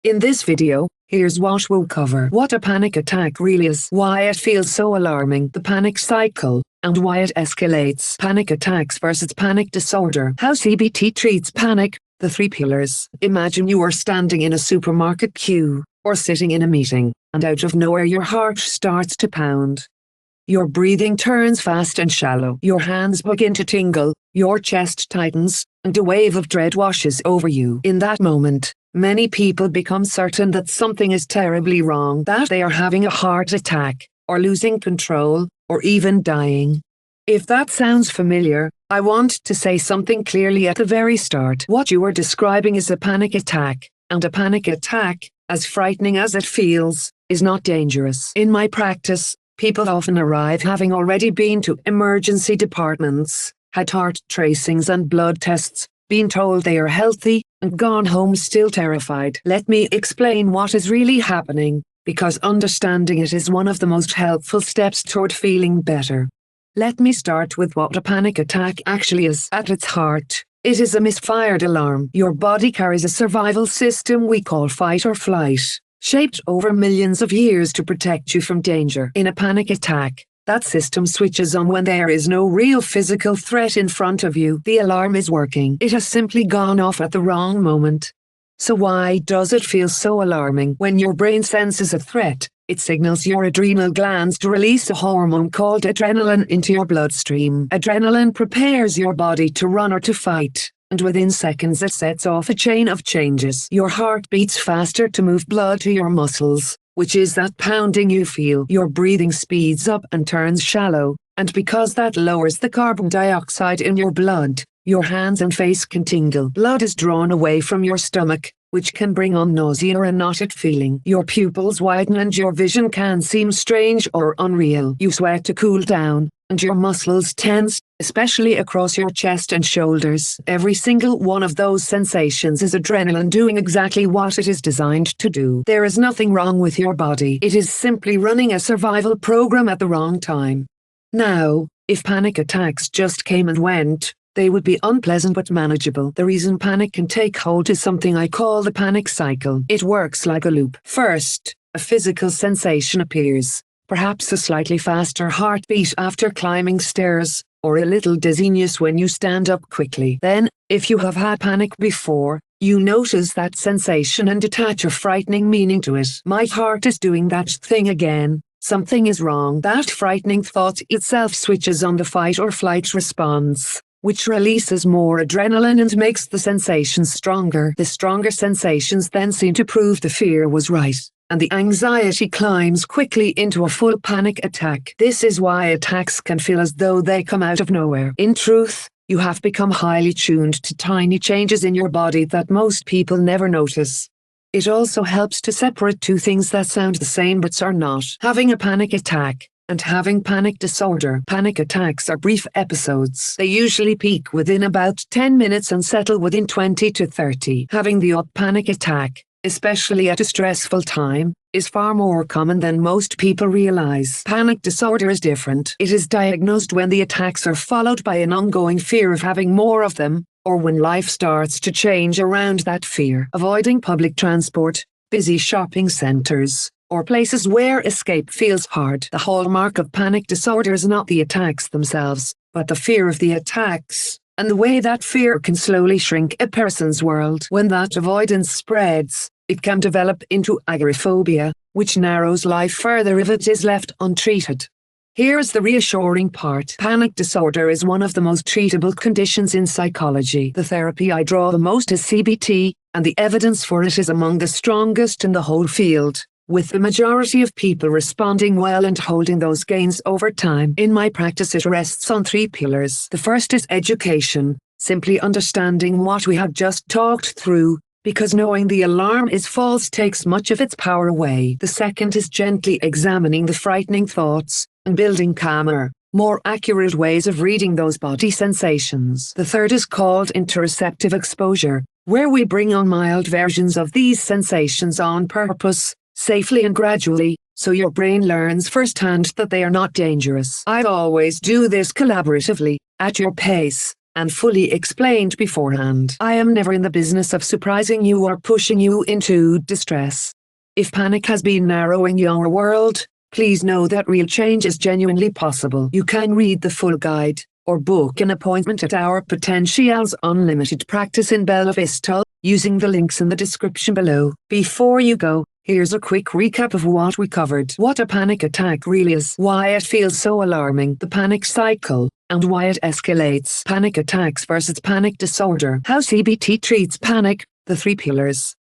In this video, here's what we'll cover: what a panic attack really is, why it feels so alarming, the panic cycle, and why it escalates. Panic attacks versus panic disorder. How CBT treats panic. The three pillars. Imagine you are standing in a supermarket queue, or sitting in a meeting, and out of nowhere your heart starts to pound. Your breathing turns fast and shallow. Your hands begin to tingle, your chest tightens, and a wave of dread washes over you. In that moment, many people become certain that something is terribly wrong, that they are having a heart attack, or losing control, or even dying. If that sounds familiar, I want to say something clearly at the very start. What you are describing is a panic attack, and a panic attack, as frightening as it feels, is not dangerous. In my practice, people often arrive having already been to emergency departments, had heart tracings and blood tests, been told they are healthy, and gone home still terrified. Let me explain what is really happening, because understanding it is one of the most helpful steps toward feeling better. Let me start with what a panic attack actually is. At its heart, it is a misfired alarm. Your body carries a survival system we call fight or flight, shaped over millions of years to protect you from danger. In a panic attack, that system switches on when there is no real physical threat in front of you. The alarm is working. It has simply gone off at the wrong moment. So why does it feel so alarming? When your brain senses a threat, it signals your adrenal glands to release a hormone called adrenaline into your bloodstream. Adrenaline prepares your body to run or to fight, and within seconds it sets off a chain of changes. Your heart beats faster to move blood to your muscles, which is that pounding you feel. Your breathing speeds up and turns shallow, and because that lowers the carbon dioxide in your blood, your hands and face can tingle. Blood is drawn away from your stomach, which can bring on nausea or a knotted feeling. Your pupils widen and your vision can seem strange or unreal. You sweat to cool down, and your muscles tense, especially across your chest and shoulders. Every single one of those sensations is adrenaline doing exactly what it is designed to do. There is nothing wrong with your body. It is simply running a survival program at the wrong time. Now, if panic attacks just came and went, they would be unpleasant but manageable. The reason panic can take hold is something I call the panic cycle. It works like a loop. First, a physical sensation appears, perhaps a slightly faster heartbeat after climbing stairs, or a little dizziness when you stand up quickly. Then, if you have had panic before, you notice that sensation and attach a frightening meaning to it. My heart is doing that thing again. Something is wrong. That frightening thought itself switches on the fight or flight response, which releases more adrenaline and makes the sensations stronger. The stronger sensations then seem to prove the fear was right, and the anxiety climbs quickly into a full panic attack. This is why attacks can feel as though they come out of nowhere. In truth, you have become highly tuned to tiny changes in your body that most people never notice. It also helps to separate two things that sound the same but are not: having a panic attack and having panic disorder. Panic attacks are brief episodes. They usually peak within about 10 minutes and settle within 20 to 30. Having the panic attack, especially at a stressful time, is far more common than most people realize. Panic disorder is different. It is diagnosed when the attacks are followed by an ongoing fear of having more of them, or when life starts to change around that fear. Avoiding public transport, busy shopping centers, or places where escape feels hard. The hallmark of panic disorder is not the attacks themselves, but the fear of the attacks, and the way that fear can slowly shrink a person's world. When that avoidance spreads, it can develop into agoraphobia, which narrows life further if it is left untreated. Here's the reassuring part. Panic disorder is one of the most treatable conditions in psychology. The therapy I draw the most is CBT, and the evidence for it is among the strongest in the whole field, with the majority of people responding well and holding those gains over time. In my practice, it rests on three pillars. The first is education, simply understanding what we have just talked through, because knowing the alarm is false takes much of its power away. The second is gently examining the frightening thoughts, and building calmer, more accurate ways of reading those body sensations. The third is called interoceptive exposure, where we bring on mild versions of these sensations on purpose, safely and gradually, so your brain learns firsthand that they are not dangerous. I always do this collaboratively, at your pace, and fully explained beforehand. I am never in the business of surprising you or pushing you into distress. If panic has been narrowing your world, please know that real change is genuinely possible. You can read the full guide, or book an appointment at our Potentialz Unlimited practice in Bella Vista, using the links in the description below. Before you go, here's a quick recap of what we covered. What a panic attack really is, why it feels so alarming, the panic cycle, and why it escalates. Panic attacks versus panic disorder. How CBT treats panic, the 3 pillars.